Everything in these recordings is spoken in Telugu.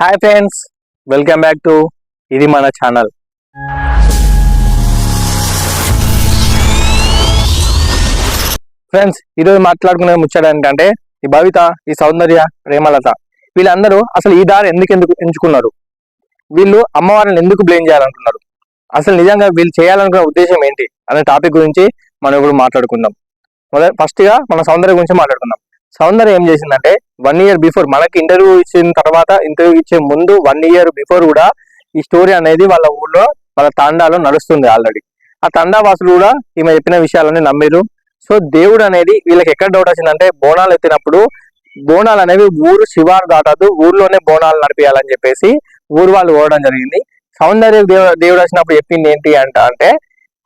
Hi friends, welcome back to ఇది మన ఛానల్. ఫ్రెండ్స్, ఈరోజు మాట్లాడుకునే ముచ్చట ఏంటంటే ఈ భవిత, ఈ సౌందర్య, ప్రేమలత వీళ్ళందరూ అసలు ఈ దారి ఎందుకు ఎంచుకున్నారు? వీళ్ళు అమ్మవారిని ఎందుకు బ్లేమ్ చేయాలనుకున్నారు? అసలు నిజంగా వీళ్ళు చేయాలనుకున్న ఉద్దేశం ఏంటి అనే టాపిక్ గురించి మనం ఇప్పుడు మాట్లాడుకుందాం. ఫస్ట్ గా మన సౌందర్య గురించి మాట్లాడుకుందాం. సౌందర్య ఏం చేసిందంటే 1 year బిఫోర్, మనకి ఇంటర్వ్యూ ఇచ్చిన తర్వాత, ఇంటర్వ్యూ ఇచ్చే ముందు 1 year బిఫోర్ కూడా ఈ స్టోరీ అనేది వాళ్ళ ఊళ్ళో, వాళ్ళ తండాలో నడుస్తుంది ఆల్రెడీ. ఆ తండా వాసులు కూడా ఈమె చెప్పిన విషయాలని నమ్మిరు. సో దేవుడు అనేది వీళ్ళకి ఎక్కడ డౌట్ వచ్చిందంటే, బోనాలు ఎత్తినప్పుడు బోనాలు అనేవి ఊరు శివారు దాటద్దు, ఊర్లోనే బోనాలు నడిపియాలని చెప్పేసి ఊరు వాళ్ళు ఓడడం జరిగింది. సౌందర్య దేవుడు వచ్చినప్పుడు చెప్పింది ఏంటి అంటే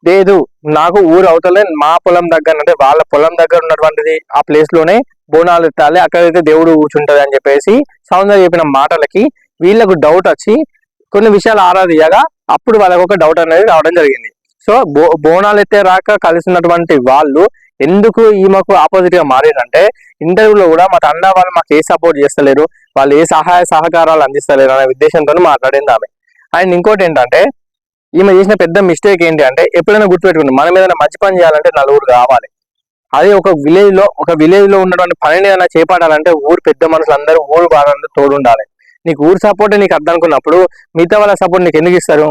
లేదు, నాకు ఊరు అవతలే మా పొలం దగ్గర, అంటే వాళ్ళ పొలం దగ్గర ఉన్నటువంటిది ఆ ప్లేస్ లోనే బోనాలు ఎత్తాలి, అక్కడైతే దేవుడు కూర్చుంటది అని చెప్పేసి సౌందర్య చెప్పిన మాటలకి వీళ్ళకు డౌట్ వచ్చి కొన్ని విషయాలు ఆరాధియగా అప్పుడు వాళ్ళకు ఒక డౌట్ అనేది రావడం జరిగింది. సో బోనాలు ఎత్తే రాక కలిసినటువంటి వాళ్ళు ఎందుకు ఈమెకు ఆపోజిట్ గా మారారంటే, ఇంటర్వ్యూలో కూడా మా తండా వాళ్ళు మాకు ఏ సపోర్ట్ చేస్తలేరు, వాళ్ళు ఏ సహాయ సహకారాలు అందిస్తలేరు అనే ఉద్దేశంతో మాట్లాడింది ఆమె. అండ్ ఇంకోటి ఏంటంటే, ఈమె చేసిన పెద్ద మిస్టేక్ ఏంటి అంటే, ఎప్పుడైనా గుర్తుపెట్టుకుంది, మనం ఏదైనా మంచి పని చేయాలంటే నలుగురు కావాలి. అదే ఒక విలేజ్ లో ఉన్నటువంటి పనిని ఏదైనా చేపట్టాలంటే ఊరు పెద్ద మనుషులు అందరూ, ఊరు వాళ్ళందరూ తోడుండాలి. నీకు ఊరు సపోర్ట్ నీకు అర్థం అనుకున్నప్పుడు మిగతా వాళ్ళ సపోర్ట్ నీకు ఎందుకు ఇస్తారు?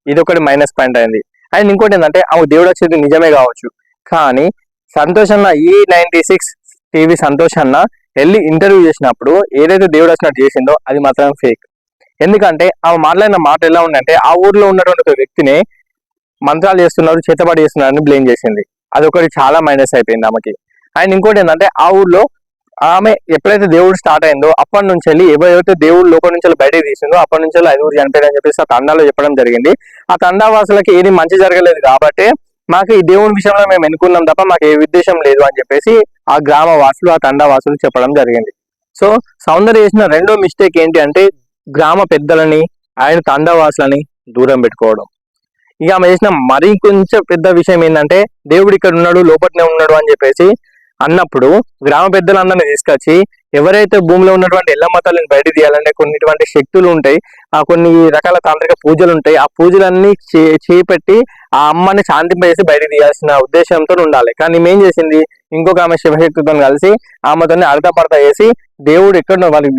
ఇది ఒకటి మైనస్ పాయింట్ అయింది. అండ్ ఇంకోటి ఏంటంటే, ఆమె దేవుడు వచ్చేది నిజమే కావచ్చు, కానీ సంతోష్ అన్న, E96 టీవీ సంతోష్ అన్న వెళ్ళి ఇంటర్వ్యూ చేసినప్పుడు ఏదైతే దేవుడు వచ్చినట్టు చేసిందో అది మాత్రం ఫేక్. ఎందుకంటే ఆమె మాట్లాడిన మాట ఎలా ఉందంటే, ఆ ఊర్లో ఉన్నటువంటి ఒక వ్యక్తిని మంత్రాలు చేస్తున్నారు, చేతబడి చేస్తున్నారు అని బ్లేమ్ చేసింది. అదొకటి చాలా మైనస్ అయిపోయింది ఆమెకి. అండ్ ఇంకోటి ఏంటంటే, ఆ ఊర్లో ఆమె ఎప్పుడైతే దేవుడు స్టార్ట్ అయిందో అప్పటి నుంచి వెళ్ళి ఎవరైతే దేవుడు లోపల నుంచి బయటకు తీసిందో అప్పటి నుంచి 5 చనిపోయారని చెప్పేసి ఆ తండాలో చెప్పడం జరిగింది. ఆ తండా వాసులకి ఏది మంచి జరగలేదు కాబట్టి మాకు ఈ దేవుని విషయంలో మేము ఎన్నుకున్నాం తప్ప మాకు ఏ ఉద్దేశం లేదు అని చెప్పేసి ఆ గ్రామ వాసులు, ఆ తండా వాసులు చెప్పడం జరిగింది. సో సౌందర్య చేసిన రెండో మిస్టేక్ ఏంటి అంటే, గ్రామ పెద్దలని, ఆయన తండా వాసులని దూరం పెట్టుకోవడం. ఇక ఆమె చేసిన మరీ కొంచెం పెద్ద విషయం ఏంటంటే, దేవుడు ఇక్కడ ఉన్నాడు, లోపలనే ఉన్నాడు అని చెప్పేసి అన్నప్పుడు గ్రామ పెద్దలందరినీ తీసుకొచ్చి ఎవరైతే భూమిలో ఉన్నటువంటి ఎల్లమ్మ తల్లిని బయట తీయాలంటే కొన్నిటువంటి శక్తులు ఉంటాయి, కొన్ని రకాల తాంత్రిక పూజలు ఉంటాయి, ఆ పూజలన్నీ చేపట్టి ఆ అమ్మని శాంతింపజేసి బయట తీయాల్సిన ఉద్దేశంతో ఉండాలి. కానీ ఏం చేసింది, ఇంకొక ఆమె శివశక్తితో కలిసి ఆమెతోనే అర్థపడత చేసి దేవుడు ఎక్కడ వాళ్ళు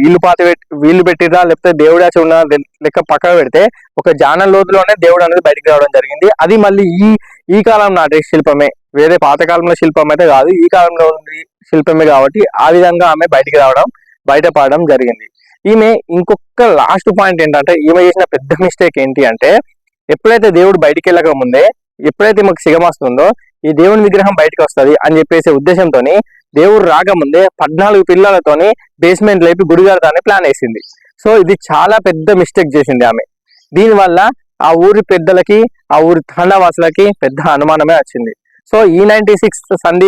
వీళ్ళు పెట్టిరా లేకపోతే దేవుడు వచ్చి ఉన్న లెక్క పక్కన పెడితే ఒక జానం లోతులోనే దేవుడు అనేది బయటికి రావడం జరిగింది. అది మళ్ళీ ఈ కాలం నాటి శిల్పమే, వేరే పాతకాలంలో శిల్పం అయితే కాదు, ఈ కాలంలో ఉంది శిల్పమే కాబట్టి ఆ విధంగా ఆమె బయటపడడం జరిగింది. ఈమె ఇంకొక లాస్ట్ పాయింట్ ఏంటంటే, ఈమె చేసిన పెద్ద మిస్టేక్ ఏంటి అంటే, ఎప్పుడైతే దేవుడు బయటికి వెళ్ళక ముందే, ఎప్పుడైతే మాకు సిగమస్తుందో ఈ దేవుని విగ్రహం బయటకు వస్తుంది అని చెప్పేసి ఉద్దేశంతో దేవుడు రాకముందే 14 పిల్లలతోని బేస్మెంట్ లేపి గుడి కడతానే ప్లాన్ వేసింది. సో ఇది చాలా పెద్ద మిస్టేక్ చేసింది ఆమె. దీనివల్ల ఆ ఊరి పెద్దలకి, ఆ ఊరి తండావాసులకి పెద్ద అనుమానమే వచ్చింది. సో E96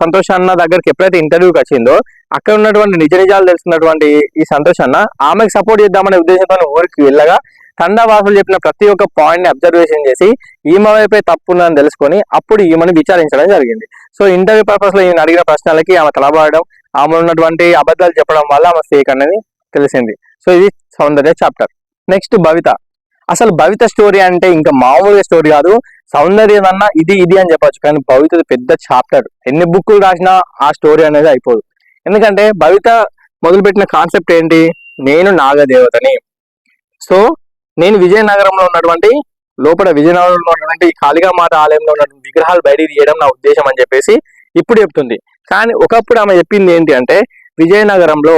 సంతోష్ అన్న దగ్గరికి ఎప్పుడైతే ఇంటర్వ్యూకి వచ్చిందో అక్కడ ఉన్నటువంటి నిజాలు తెలుసుకున్నటువంటి ఈ సంతోష్ అన్న ఆమెకు సపోర్ట్ చేద్దామనే ఉద్దేశంతో ఊరికి వెళ్ళగా తండావాసులు చెప్పిన ప్రతి ఒక్క పాయింట్ ని అబ్జర్వేషన్ చేసి ఈమె వైపే తప్పుందని తెలుసుకొని అప్పుడు ఈమెను విచారించడం జరిగింది. సో ఇంటర్వ్యూ పర్పస్ లో ఈయన అడిగిన ప్రశ్నలకి ఆమె తలబాడడం, ఆమె ఉన్నటువంటి అబద్ధాలు చెప్పడం వల్ల ఆమె ఫేక్ అనేది తెలిసింది. సో ఇది సౌందర్య చాప్టర్. నెక్స్ట్ భవిత. అసలు భవిత స్టోరీ అంటే ఇంకా మామూలుగా స్టోరీ కాదు, సౌందర్యదన్నా ఇది అని చెప్పొచ్చు, కానీ భవిత పెద్ద చాప్టర్. ఎన్ని బుక్కులు రాసినా ఆ స్టోరీ అనేది అయిపోదు. ఎందుకంటే భవిత మొదలుపెట్టిన కాన్సెప్ట్ ఏంటి, నేను నాగదేవతని, సో నేను విజయనగరంలో ఉన్నటువంటి విజయనగరంలో ఉన్నటువంటి కాళికామాత ఆలయంలో ఉన్నటువంటి విగ్రహాలు బయటికి తీయడం నా ఉద్దేశం అని చెప్పేసి ఇప్పుడు చెప్తుంది. కానీ ఒకప్పుడు ఆమె చెప్పింది ఏంటి అంటే, విజయనగరంలో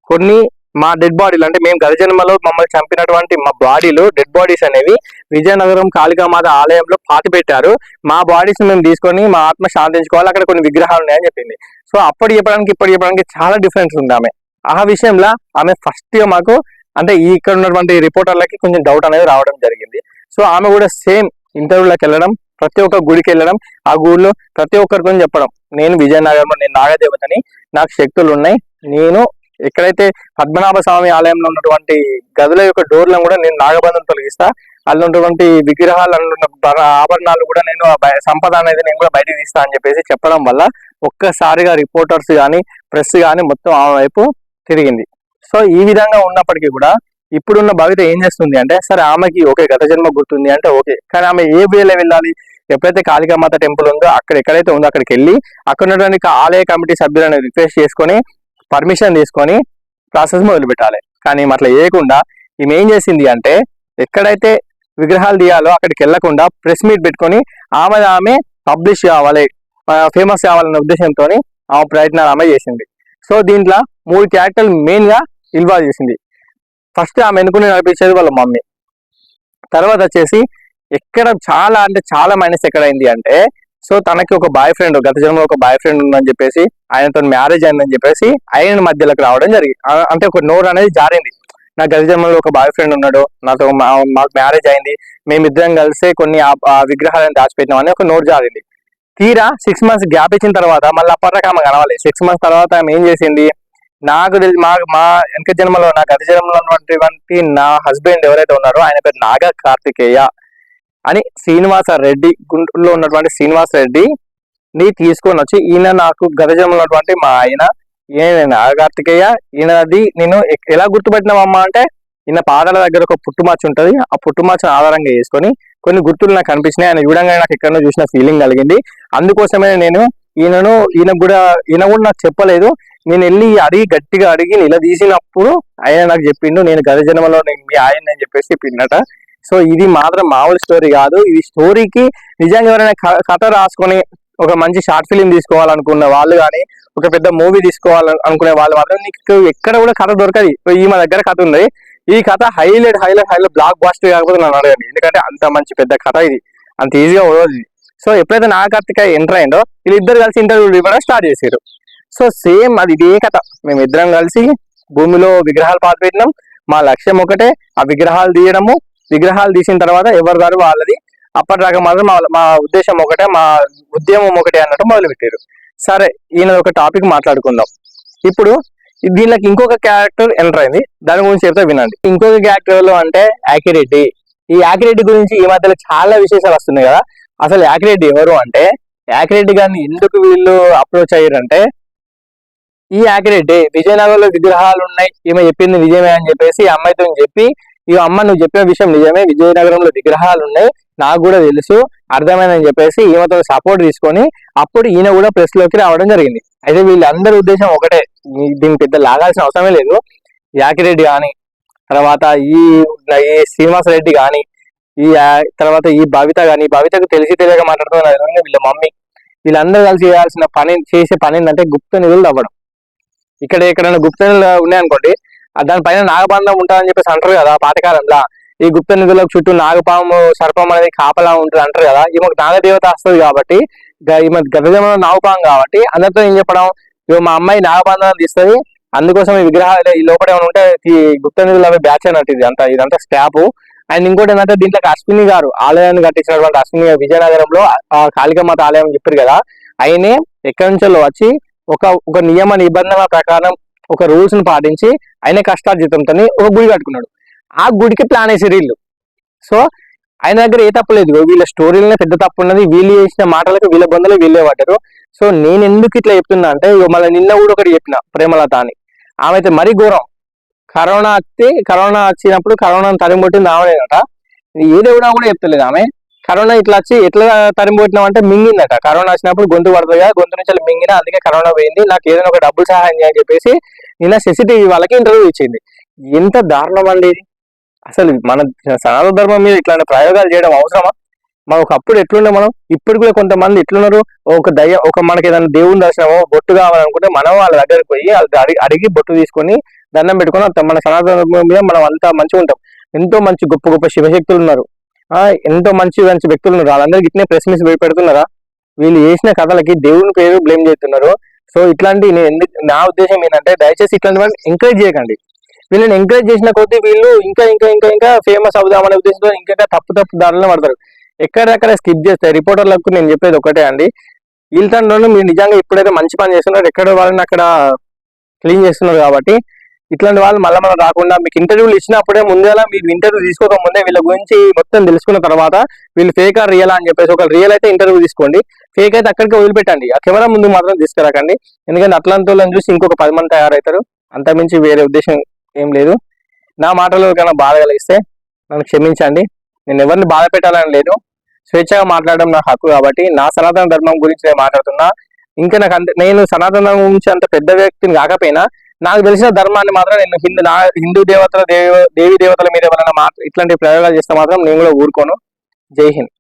కొన్ని మా డెడ్ బాడీలు, అంటే మేము గత జన్మలో మమ్మల్ని చంపినటువంటి మా బాడీలు, డెడ్ బాడీస్ అనేవి విజయనగరం కాళికామాత ఆలయంలో పాతి పెట్టారు, మా బాడీస్ మేము తీసుకొని మా ఆత్మ శాంతించుకోవాలి, అక్కడ కొన్ని విగ్రహాలు ఉన్నాయని చెప్పింది. సో అప్పుడు చెప్పడానికి ఇప్పుడు చెప్పడానికి చాలా డిఫరెన్స్ ఉంది ఆమె. ఆ విషయంలో ఆమె ఫస్ట్ గా మాకు అంటే ఇక్కడ ఉన్నటువంటి రిపోర్టర్లకి కొంచెం డౌట్ అనేది రావడం జరిగింది. సో ఆమె కూడా సేమ్ ఇంటర్వ్యూలోకి వెళ్ళడం, ప్రతి ఒక్క గుడికి వెళ్ళడం, ఆ గుడిలో ప్రతి ఒక్కరితో చెప్పడం, నేను విజయనగరంలో నేను నాగదేవతని, నాకు శక్తులు ఉన్నాయి, నేను ఎక్కడైతే పద్మనాభ స్వామి ఆలయంలో ఉన్నటువంటి గదుల యొక్క డోర్లను కూడా నేను నాగబంధం తొలగిస్తా, అందులో ఉన్నటువంటి విగ్రహాలు, ఆభరణాలు కూడా నేను సంపద అనేది నేను కూడా బయటకు తీస్తా అని చెప్పేసి చెప్పడం వల్ల ఒక్కసారిగా రిపోర్టర్స్ కానీ ప్రెస్ కానీ మొత్తం ఆమె వైపు తిరిగింది. సో ఈ విధంగా ఉన్నప్పటికీ కూడా ఇప్పుడున్న భవిత ఏం చేస్తుంది అంటే, సరే ఆమెకి ఓకే గత జన్మ గుర్తుంది అంటే ఓకే, కానీ ఆమె ఏ వేలో వెళ్ళాలి? ఎప్పుడైతే కాళికామాత టెంపుల్ ఉందో అక్కడ ఎక్కడైతే ఉందో అక్కడికి వెళ్ళి అక్కడ ఉన్నటువంటి ఆలయ కమిటీ సభ్యులను రిక్వెస్ట్ చేసుకొని పర్మిషన్ తీసుకొని ప్రాసెస్ మొదలు పెట్టాలి. కానీ అట్లా చేయకుండా ఈమె ఏం చేసింది అంటే, ఎక్కడైతే విగ్రహాలు తీయాలో అక్కడికి వెళ్లకుండా ప్రెస్ మీట్ పెట్టుకొని ఆమె పబ్లిష్ కావాలి, ఫేమస్ కావాలనే ఉద్దేశంతో ఆమె ప్రయత్నాలు ఆమె చేసింది. సో దీంట్లో 3 క్యారెక్టర్లు మెయిన్ గా ఇన్వాల్వ్ చేసింది. ఫస్ట్ ఆమె ఎన్నుకుని నడిపించేది వాళ్ళ మమ్మీ. తర్వాత వచ్చేసి ఎక్కడ చాలా అంటే చాలా మైనస్ ఎక్కడైంది అంటే, సో తనకి ఒక బాయ్ ఫ్రెండ్, గత జన్మలో ఒక బాయ్ ఫ్రెండ్ ఉందని చెప్పేసి ఆయనతో మ్యారేజ్ అయిందని చెప్పేసి ఆయన మధ్యలోకి రావడం జరిగింది. అంటే ఒక నోరు అనేది జారింది, నా గత జన్మలో ఒక బాయ్ ఫ్రెండ్ ఉన్నాడు, నాతో మాకు మ్యారేజ్ అయింది, మేమిద్దరం కలిసి కొన్ని ఆ విగ్రహాలను దాచిపెట్టినామని ఒక నోరు జారింది. తీరా 6 months గ్యాప్ ఇచ్చిన తర్వాత మళ్ళీ అప్పటిదాకా ఆమె కనవాలి. 6 months తర్వాత ఆమె ఏం చేసింది, నాకు మా వెనక జన్మలో, నా గత జన్మలో ఉన్నటువంటి నా హస్బెండ్ ఎవరైతే ఉన్నారో ఆయన పేరు నాగ కార్తికేయ అని శ్రీనివాస రెడ్డి, గుంటూరులో ఉన్నటువంటి శ్రీనివాస రెడ్డిని తీసుకొని వచ్చి, ఈయన నాకు గత జన్మలో ఉన్నటువంటి మా ఆయన, ఈయన నాగ కార్తికేయ, ఈయనది నేను ఎలా గుర్తుపెట్టినామమ్మా అంటే, ఈయన పాదాల దగ్గర ఒక పుట్టుమచ్చ ఉంటుంది, ఆ పుట్టుమచ్చను ఆధారంగా చేసుకొని కొన్ని గుర్తులు నాకు కనిపించినాయి, ఆయన చూడంగానే నాకు ఎక్కడో చూసిన ఫీలింగ్ కలిగింది. అందుకోసమే నేను ఈయన కూడా నాకు చెప్పలేదు, నేను వెళ్ళి గట్టిగా అడిగి నిలదీసినప్పుడు ఆయన నాకు చెప్పిండు, నేను గత జన్మలో మీ ఆయన అని చెప్పేసి చెప్పిండట. సో ఇది మాత్రం మామూలు స్టోరీ కాదు. ఈ స్టోరీకి నిజంగా ఎవరైనా కథ రాసుకొని ఒక మంచి షార్ట్ ఫిలిం తీసుకోవాలనుకున్న వాళ్ళు కానీ, ఒక పెద్ద మూవీ తీసుకోవాలనుకునే వాళ్ళు మాత్రం నీకు ఎక్కడ కూడా కథ దొరకదు. ఈమె దగ్గర కథ ఉంది, ఈ కథ హైలైట్ బ్లాక్ బాస్టర్ కాకపోతే నన్ను అడగండి, ఎందుకంటే అంత మంచి పెద్ద కథ ఇది, అంత ఈజీగా ఉండదు. సో ఎప్పుడైతే నాగ కార్తికేయ ఎంటర్ అయిందో వీళ్ళిద్దరు కలిసి ఇంటర్వ్యూలు ఇవ్వడం స్టార్ట్ చేశారు. సో సేమ్ అది ఇదే కథ, మేము ఇద్దరం కలిసి భూమిలో విగ్రహాలు పాతిపెట్టినాం, మా లక్ష్యం ఒకటే ఆ విగ్రహాలు తీయడము, విగ్రహాలు తీసిన తర్వాత ఎవరి గారు వాళ్ళది, అప్పటిదాకా మాత్రం మా ఉద్దేశం ఒకటే, మా ఉద్యమం ఒకటే అన్నట్టు మొదలు పెట్టారు. సరే ఈయన ఒక టాపిక్ మాట్లాడుకుందాం. ఇప్పుడు దీనికి ఇంకొక క్యారెక్టర్ ఎంటర్ అయింది, దాని గురించి చెప్తే వినండి. ఇంకొక క్యారెక్టర్ లో అంటే యాకిరెడ్డి. ఈ యాకిరెడ్డి గురించి ఈ మధ్యలో చాలా విశేషాలు వస్తున్నాయి కదా. అసలు యాకిరెడ్డి ఎవరు అంటే, యాకిరెడ్డి గారిని ఎందుకు వీళ్ళు అప్రోచ్ అయ్యారంటే, ఈ యాకిరెడ్డి విజయనగరంలో విగ్రహాలు ఉన్నాయి, ఈమె చెప్పింది నిజమే అని చెప్పేసి ఈ అమ్మాయితో చెప్పి, ఈ అమ్మ నువ్వు చెప్పిన విషయం నిజమే, విజయనగరంలో విగ్రహాలు ఉన్నాయి, నాకు కూడా తెలుసు, అర్థమైందని చెప్పేసి ఈమెతో సపోర్ట్ తీసుకొని అప్పుడు ఈయన కూడా ప్రెస్ లోకి రావడం జరిగింది. అయితే వీళ్ళందరి ఉద్దేశం ఒకటే, దీన్ని పెద్ద లాగాల్సిన అవసరమే లేదు. యాకిరెడ్డి కానీ, తర్వాత ఈ శ్రీనివాస రెడ్డి కానీ, తర్వాత ఈ భవిత కానీ, భవితకు తెలియక మాట్లాడుతున్నారు వీళ్ళ మమ్మీ, వీళ్ళందరూ కలిసి చేసే పని ఏంటంటే గుప్త నిధులు తవ్వడం. ఇక్కడ ఎక్కడైనా గుప్త నిధులు ఉన్నాయనుకోండి, దానిపైన నాగబంధం ఉంటుందని చెప్పేసి అంటారు కదా పాతకాలంలో. ఈ గుప్త నిధులకు చుట్టూ నాగపాము సర్పం అనేది కాపలా ఉంటుంది అంటారు కదా. ఈమె నాగదేవత వస్తుంది కాబట్టి, ఈమె గతజన్మలో నాగపాము కాబట్టి అందరితో ఏం చెప్పడం, మా అమ్మాయి నాగబంధం తీస్తుంది, అందుకోసం ఈ విగ్రహాలు ఈ లోపల ఏమైనా ఉంటే ఈ గుప్త నిధులు అవి బ్యాచ్ అయినట్టు ఇదంతా స్టాప్. అండ్ ఇంకోటి ఏంటంటే దీంట్లోకి అశ్విని గారు ఆలయాన్ని కట్టించినటువంటి అశ్విని గారు విజయనగరంలో కాళికామాత ఆలయం చెప్పారు కదా, ఆయనే ఎక్కడి నుంచో వచ్చి ఒక నియమ నిబంధనల ప్రకారం ఒక రూల్స్ ని పాటించి ఆయన కష్టార్జితంతో ఒక గుడి కట్టుకున్నాడు. ఆ గుడికి ప్లాన్ వేసారు వీళ్ళు. సో ఆయన దగ్గర ఏ తప్పు లేదు, వీళ్ళ స్టోరీలోనే పెద్ద తప్పు ఉన్నది, వీళ్ళు చేసిన మాటలకు వీళ్ళ బొందలు వీళ్ళే పడ్డారు. సో నేను ఎందుకు ఇట్లా చెప్తున్నా అంటే, మళ్ళీ నిన్న కూడా ఒకటి చెప్పిన ప్రేమలత అని, ఆమె అయితే మరీ ఘోరం. కరోనా వచ్చినప్పుడు కరోనాను తరిమికొట్టింది ఆమెనేనట. ఏదేవిడా కూడా చెప్తలేదు ఆమె. కరోనా ఇట్లా వచ్చి ఎట్లా తరిమికొట్టినాం అంటే మింగిందట. కరోనా వచ్చినప్పుడు గొంతు పడుతుంది కదా, గొంతు నుంచి మింగిన, అందుకే కరోనా పోయింది, నాకు ఏదైనా ఒక డబ్బులు సహాయం చేయని చెప్పేసి నిన్న సెసిటీవీ వాళ్ళకి ఇంటర్వ్యూ ఇచ్చింది. ఎంత దారుణం అండి ఇది. అసలు మన సనాతన ధర్మం మీద ఇట్లాంటి ప్రయోగాలు చేయడం అవసరమా? మనం ఒకప్పుడు ఎట్లుండే, మనం ఇప్పుడు కూడా కొంతమంది ఎట్లున్నారు, మనకి ఏదైనా దేవుని దర్శనమో బొట్టు కావాలనుకుంటే మనం వాళ్ళ దగ్గరికి పోయి అడిగి బొట్టు తీసుకొని దండం పెట్టుకొని మన సనాతన ధర్మం మీద మనం అంతా మంచిగా ఉంటాం. ఎంతో మంచి గొప్ప గొప్ప శివశక్తులు ఉన్నారు, ఎంతో మంచి వ్యక్తులు ఉన్నారు, వాళ్ళందరికీ ఇట్నే ప్రెస్ మీట్స్ పెడుతున్నారా? వీళ్ళు చేసిన కథలకి దేవుని పేరు బ్లేమ్ చేస్తున్నారు. సో ఇట్లాంటి నా ఉద్దేశం ఏంటంటే, దయచేసి ఇట్లాంటి వాళ్ళని ఎంకరేజ్ చేయకండి. వీళ్ళని ఎంకరేజ్ చేసిన కొద్దీ వీళ్ళు ఇంకా ఇంకా ఇంకా ఇంకా ఫేమస్ అవుదామనే ఉద్దేశంతో ఇంకా తప్పు దారిలో పడతారు. ఎక్కడెక్కడ స్కిప్ చేస్తారు. రిపోర్టర్లకు నేను చెప్పేది ఒకటే అండి, వీళ్ళతో మీరు నిజంగా ఎప్పుడైతే మంచి పని చేస్తున్నారు, ఎక్కడ వాళ్ళని అక్కడ క్లీన్ చేస్తున్నారు కాబట్టి ఇట్లాంటి వాళ్ళు మళ్ళీ రాకుండా మీకు ఇంటర్వ్యూలు ఇచ్చినప్పుడే ముందేలా మీరు ఇంటర్వ్యూ తీసుకోక ముందే వీళ్ళ గురించి మొత్తం తెలుసుకున్న తర్వాత వీళ్ళు ఫేక్ ఆ రియల్ అని చెప్పేసి, ఒక రియల్ అయితే ఇంటర్వ్యూ తీసుకోండి, ఫేక్ అయితే అక్కడికి వదిలిపెట్టండి. ఆ కెమెరా ముందు మాత్రం తీసుకురాకండి, ఎందుకంటే అట్లాంటి వాళ్ళని చూసి ఇంకొక 10 మంది తయారవుతారు. అంతమించి వేరే ఉద్దేశం ఏం లేదు. నా మాటలు కన్నా బాధ కలిగిస్తే నన్ను క్షమించండి. నేను ఎవరిని బాధ పెట్టాలని లేదు, స్వేచ్ఛగా మాట్లాడడం నా హక్కు. కాబట్టి నా సనాతన ధర్మం గురించి నేను మాట్లాడుతున్నా. ఇంకా నాకు నేను సనాతన ధర్మం గురించి అంత పెద్ద వ్యక్తిని కాకపోయినా నాకు తెలిసిన ధర్మాన్ని మాత్రం నేను హిందూ దేవతల దేవి దేవతల మీద ఎవరైనా ఇట్లాంటి ప్రయోగాలు చేస్తే మాత్రం నేను కూడా ఊరుకోను. జై హింద్.